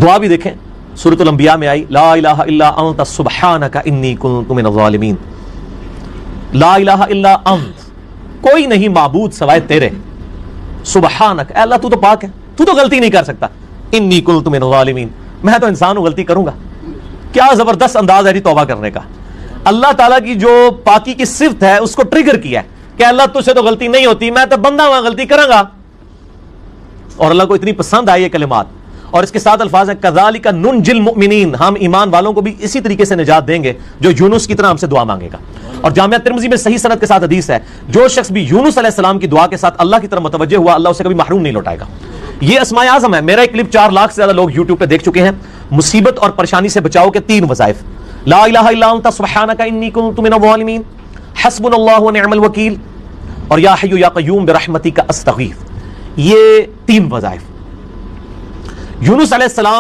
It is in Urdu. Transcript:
دعا بھی دیکھیں سورۃ الانبیاء میں آئی، لا الہ الا انت سبحانک انی کنت من الظالمین. لا الہ الا انت، کوئی نہیں معبود سوائے تیرے، سبحانک، اے اللہ تو پاک ہے، تو غلطی نہیں کر سکتا، انی کنت من الظالمین، میں تو انسان ہوں، غلطی کروں گا. کیا زبردست انداز ہے جی توبہ کرنے کا. اللہ تعالیٰ کی جو پاکی کی صفت ہے اس کو ٹریگر کیا ہے کہ اللہ تجھ سے تو غلطی نہیں ہوتی، میں تو بندہ ہوں، غلطی کروں گا. اور اللہ کو اتنی پسند آئی یہ کلمات. اور اس کے ساتھ الفاظ ہیں کذالک ننجی المؤمنین، ہم ایمان والوں کو بھی اسی طریقے سے نجات دیں گے جو یونس کی طرح ہم سے دعا مانگے گا. اور جامعہ ترمذی میں صحیح سند کے ساتھ حدیث ہے، جو شخص بھی یونس علیہ السلام کی دعا کے ساتھ اللہ کی طرف متوجہ ہوا، اللہ اسے کبھی محروم نہیں لوٹائے گا. یہ اسماء اعظم ہے. میرا ایک کلپ 4 لاکھ سے زیادہ لوگ یوٹیوب پہ دیکھ چکے ہیں. مصیبت اور پریشانی سے بچاؤ کے 3 وظائف، لا الہ الا انت سبحانک انی کنت من الظالمین، حسبنا اللہ ونعم الوکیل، اور یا حی یا قیوم برحمتک استغیث. یہ 3 وظائف. یونس علیہ السلام